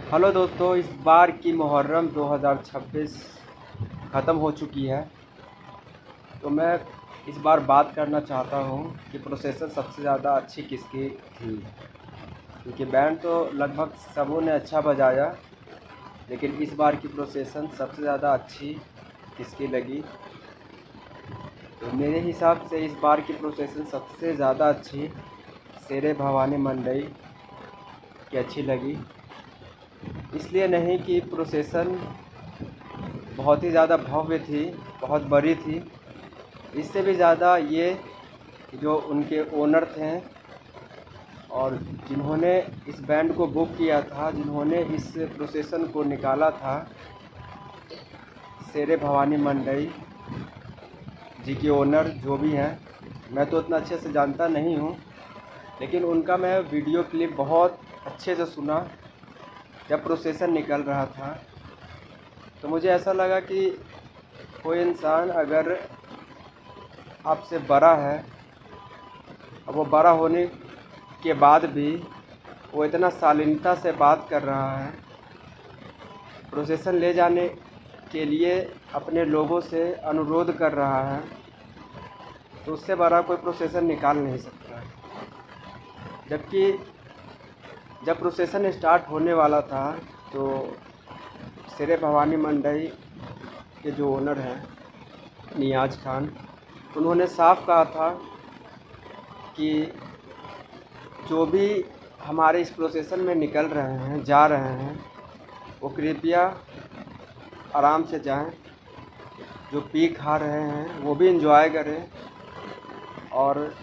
Hello दोस्तों, इस बार की मुहर्रम 2026 ख़त्म हो चुकी है। तो मैं इस बार बात करना चाहता हूँ कि प्रोसेसर सबसे ज़्यादा अच्छी किसकी थी। क्योंकि बैंड तो लगभग सबों ने अच्छा बजाया, लेकिन इस बार की प्रोसेसर सबसे ज़्यादा अच्छी किसकी लगी। तो मेरे हिसाब से इस बार की प्रोसेसर सबसे ज़्यादा अच्छी शेरे भवानी मंडई की अच्छी लगी। इसलिए नहीं कि प्रोसेसर बहुत ही ज़्यादा भव्य थी, बहुत बड़ी थी। इससे भी ज़्यादा ये जो उनके ओनर थे और जिन्होंने इस बैंड को बुक किया था, जिन्होंने इस प्रोसेसन को निकाला था, शेरे भवानी मंडई जी के ओनर जो भी हैं, मैं तो उतना अच्छे से जानता नहीं हूँ, लेकिन उनका मैं वीडियो क्लिप बहुत अच्छे से सुना जब प्रोसेसन निकल रहा था। तो मुझे ऐसा लगा कि कोई इंसान अगर आपसे बड़ा है और वो बड़ा होने के बाद भी वो इतना शालीनता से बात कर रहा है, प्रोसेसन ले जाने के लिए अपने लोगों से अनुरोध कर रहा है, तो उससे बड़ा कोई प्रोसेसन निकाल नहीं सकता। जबकि जब प्रोसेसन स्टार्ट होने वाला था तो शेरे भवानी मंडई के जो ओनर हैं नियाज़ खान, उन्होंने साफ कहा था कि जो भी हमारे इस प्रोसेसन में निकल रहे हैं, जा रहे हैं, वो कृपया आराम से जाएं। जो पी खा रहे हैं वो भी एंजॉय करें, और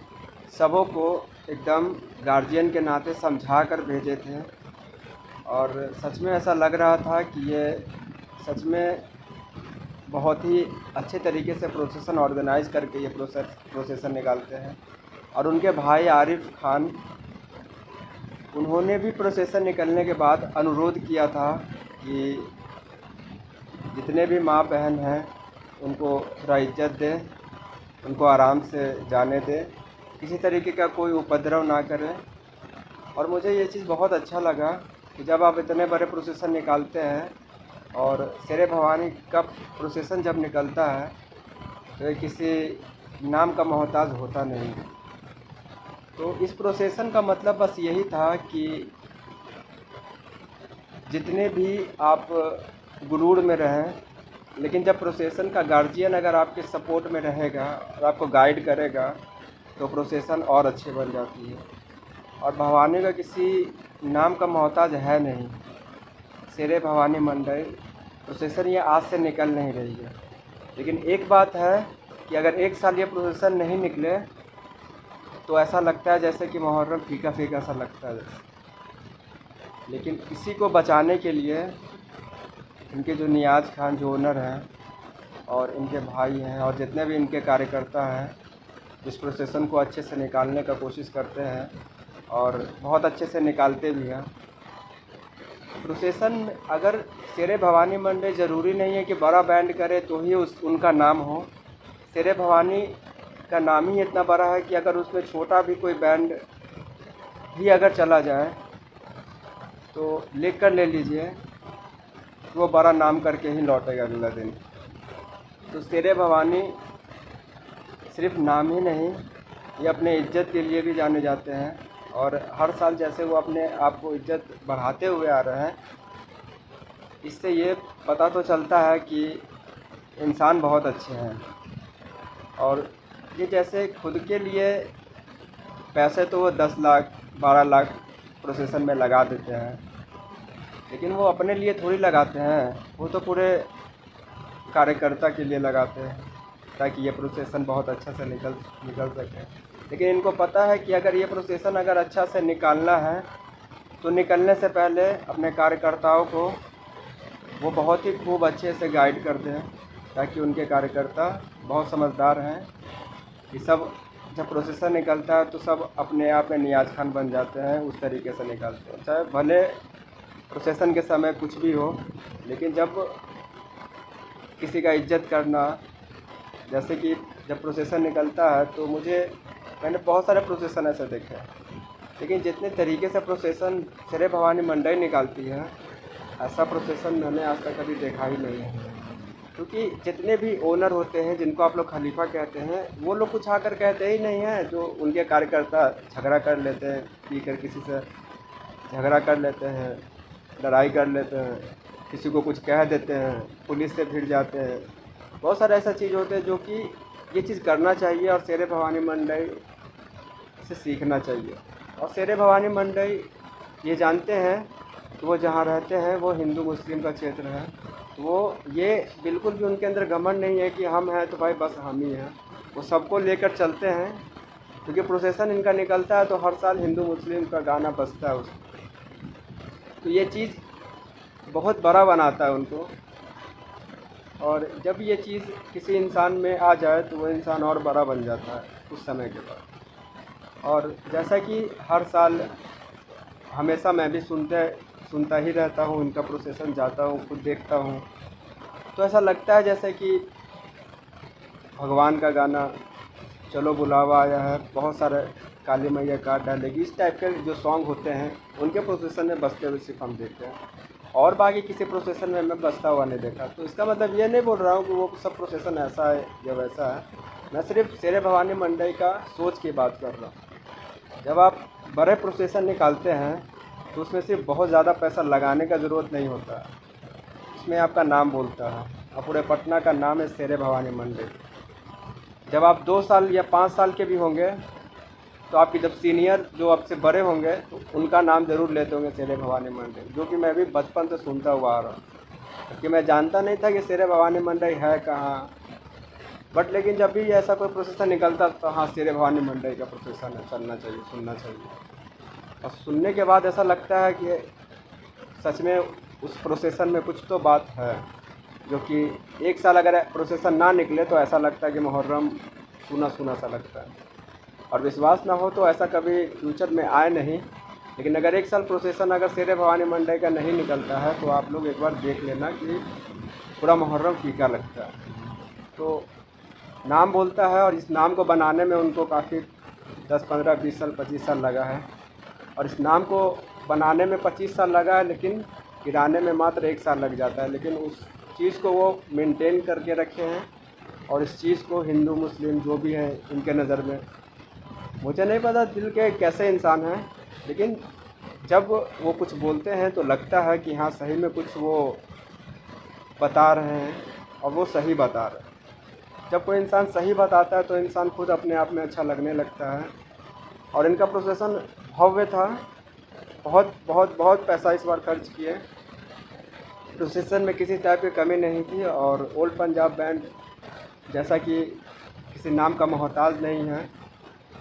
सबों को एकदम गार्जियन के नाते समझा कर भेजे थे। और सच में ऐसा लग रहा था कि ये सच में बहुत ही अच्छे तरीके से प्रोसेसन ऑर्गेनाइज़ करके ये प्रोसेसन निकालते हैं। और उनके भाई आरिफ खान, उन्होंने भी प्रोसेसन निकलने के बाद अनुरोध किया था कि जितने भी माँ बहन हैं उनको थोड़ा इज्जत दें, उनको आराम से जाने दें, किसी तरीके का कोई उपद्रव ना करें। और मुझे ये चीज़ बहुत अच्छा लगा कि जब आप इतने बड़े प्रोसेसन निकालते हैं, और शेरे भवानी का प्रोसेसन जब निकलता है तो ये किसी नाम का मोहताज होता नहीं। तो इस प्रोसेसन का मतलब बस यही था कि जितने भी आप गुरूर में रहें, लेकिन जब प्रोसेसन का गार्जियन अगर आपके सपोर्ट में रहेगा और आपको गाइड करेगा तो प्रोसेसन और अच्छे बन जाती है। और भवानी का किसी नाम का मोहताज है नहीं। शेरे भवानी मंडई प्रोसेसन ये आज से निकल नहीं रही है, लेकिन एक बात है कि अगर एक साल ये प्रोसेसन नहीं निकले तो ऐसा लगता है जैसे कि मुहर्रम फीका फीका सा लगता है जैसे। लेकिन इसी को बचाने के लिए इनके जो नियाज़ खान जो ओनर हैं और इनके भाई हैं और जितने भी इनके कार्यकर्ता हैं, इस प्रोसेसन को अच्छे से निकालने का कोशिश करते हैं और बहुत अच्छे से निकालते भी हैं। प्रोसेसन अगर शेरे भवानी मंडई ज़रूरी नहीं है कि बड़ा बैंड करे तो ही उनका नाम हो। शेरे भवानी का नाम ही इतना बड़ा है कि अगर उसमें छोटा भी कोई बैंड भी अगर चला जाए तो लिख कर ले लीजिए, वो बड़ा नाम करके ही लौटेगा अगला दिन। तो शेरे भवानी सिर्फ नाम ही नहीं, ये अपने इज्जत के लिए भी जाने जाते हैं। और हर साल जैसे वो अपने आप को इज्जत बढ़ाते हुए आ रहे हैं, इससे ये पता तो चलता है कि इंसान बहुत अच्छे हैं। और ये जैसे खुद के लिए पैसे तो वो 10 लाख 12 लाख प्रोसेसन में लगा देते हैं, लेकिन वो अपने लिए थोड़ी लगाते हैं, वो तो पूरे कार्यकर्ता के लिए लगाते हैं ताकि ये प्रोसेसन बहुत अच्छा से निकल सके। लेकिन इनको पता है कि अगर ये प्रोसेसन अगर अच्छा से निकालना है तो निकलने से पहले अपने कार्यकर्ताओं को वो बहुत ही खूब अच्छे से गाइड कर दें, ताकि उनके कार्यकर्ता बहुत समझदार हैं कि सब जब प्रोसेसन निकलता है तो सब अपने आप में नियाज़ खान बन जाते हैं, उस तरीके से निकालते हैं। चाहे भले प्रोसेसन के समय कुछ भी हो, लेकिन जब किसी का इज्जत करना, जैसे कि जब प्रोसेसन निकलता है तो मैंने बहुत सारे प्रोसेसन ऐसे देखे हैं, लेकिन जितने तरीके से प्रोसेसन शेरे भवानी मंडई निकालती है ऐसा प्रोसेसन मैंने आज तक कभी देखा ही नहीं है। क्योंकि जितने भी ओनर होते हैं जिनको आप लोग खलीफा कहते हैं, वो लोग कुछ आकर कहते ही नहीं हैं। जो उनके कार्यकर्ता झगड़ा कर लेते हैं, पी कर किसी से झगड़ा कर लेते हैं, लड़ाई कर लेते हैं, किसी को कुछ कह देते हैं, पुलिस से भिड़ जाते हैं। बहुत सारे ऐसा चीज़ होते हैं जो कि ये चीज़ करना चाहिए और शेरे भवानी मंडई से सीखना चाहिए। और शेरे भवानी मंडई ये जानते हैं कि वो जहाँ रहते हैं वो हिंदू मुस्लिम का क्षेत्र है। तो वो ये बिल्कुल भी उनके अंदर घमंड नहीं है कि हम हैं तो भाई बस हम ही हैं। वो सबको लेकर चलते हैं, क्योंकि प्रोसेसन इनका निकलता है तो हर साल हिंदू मुस्लिम का गाना बजता है उसमें। तो ये चीज़ बहुत बड़ा बनाता है उनको। और जब ये चीज़ किसी इंसान में आ जाए तो वो इंसान और बड़ा बन जाता है उस समय के बाद। और जैसा कि हर साल हमेशा मैं भी सुनता ही रहता हूँ, इनका प्रोसेसन जाता हूँ, खुद देखता हूँ, तो ऐसा लगता है जैसे कि भगवान का गाना चलो बुलावा आया है, बहुत सारे काली मैया काट डालेगी, इस टाइप के जो सॉन्ग होते हैं उनके प्रोसेसन में बजते हुए सिर्फ हम देखते हैं। और बाकी किसी प्रोसेसन में मैं बजता हुआ नहीं देखा। तो इसका मतलब ये नहीं बोल रहा हूँ कि वो सब प्रोसेसन ऐसा है या वैसा है। मैं सिर्फ शेरे भवानी मंडई का सोच की बात कर रहा हूँ। जब आप बड़े प्रोसेसन निकालते हैं तो उसमें सिर्फ बहुत ज़्यादा पैसा लगाने का ज़रूरत नहीं होता। इसमें आपका नाम बोलता है और पूरे पटना का नाम है शेरे भवानी मंडई। जब आप 2 साल या 5 साल के भी होंगे तो आपकी जब सीनियर जो आपसे बड़े होंगे तो उनका नाम ज़रूर लेते होंगे शेरे भवानी मंडई, जो कि मैं भी बचपन से सुनता हुआ आ रहा हूँ। क्योंकि मैं जानता नहीं था कि शेरे भवानी मंडई है कहाँ, बट लेकिन जब भी ऐसा कोई प्रोसेसन निकलता तो हाँ शेरे भवानी मंडई का प्रोसेसन है, चलना चाहिए, सुनना चाहिए। और सुनने के बाद ऐसा लगता है कि सच में उस प्रोसेसन में कुछ तो बात है, जो कि एक साल अगर प्रोसेसन ना निकले तो ऐसा लगता है कि मुहर्रम सुना सुना सा लगता है। और विश्वास ना हो तो ऐसा कभी फ्यूचर में आए नहीं, लेकिन अगर एक साल प्रोसेसन अगर शेरे भवानी मंडई का नहीं निकलता है तो आप लोग एक बार देख लेना कि पूरा मुहर्रम फीका लगता है। तो नाम बोलता है और इस नाम को बनाने में उनको काफ़ी 10, 15, 20 साल, 25 साल लगा है। और इस नाम को बनाने में 25 साल लगा है, लेकिन गिराने में मात्र 1 साल लग जाता है। लेकिन उस चीज़ को वो मेंटेन करके रखे हैं और इस चीज़ को हिंदू मुस्लिम जो भी हैं इनके नज़र में, मुझे नहीं पता दिल के कैसे इंसान हैं, लेकिन जब वो कुछ बोलते हैं तो लगता है कि हाँ सही में कुछ वो बता रहे हैं और वो सही बता रहे हैं। जब कोई इंसान सही बताता है तो इंसान खुद अपने आप में अच्छा लगने लगता है। और इनका प्रोसेसन भव्य था, बहुत बहुत बहुत पैसा इस बार खर्च किए। प्रोसेसन में किसी टाइप की कमी नहीं थी। और ओल्ड पंजाब बैंड जैसा कि किसी नाम का मोहताज नहीं है,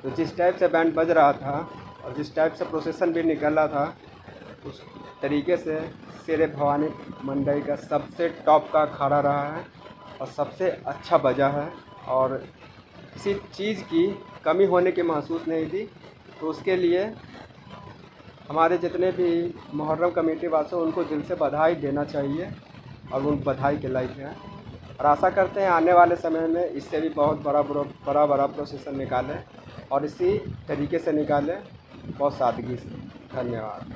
तो जिस टाइप से बैंड बज रहा था और जिस टाइप से प्रोसेसन भी निकला था, उस तरीके से शेरे भवानी मंडई का सबसे टॉप का अखाड़ा रहा है और सबसे अच्छा बजा है। और किसी चीज़ की कमी होने की महसूस नहीं थी। तो उसके लिए हमारे जितने भी मुहर्रम कमेटी वाले उनको दिल से बधाई देना चाहिए और उन बधाई के लायक हैं। और आशा करते हैं आने वाले समय में इससे भी बहुत बड़ा प्रोसेसन निकालें और इसी तरीके से निकालें, बहुत सादगी से। धन्यवाद।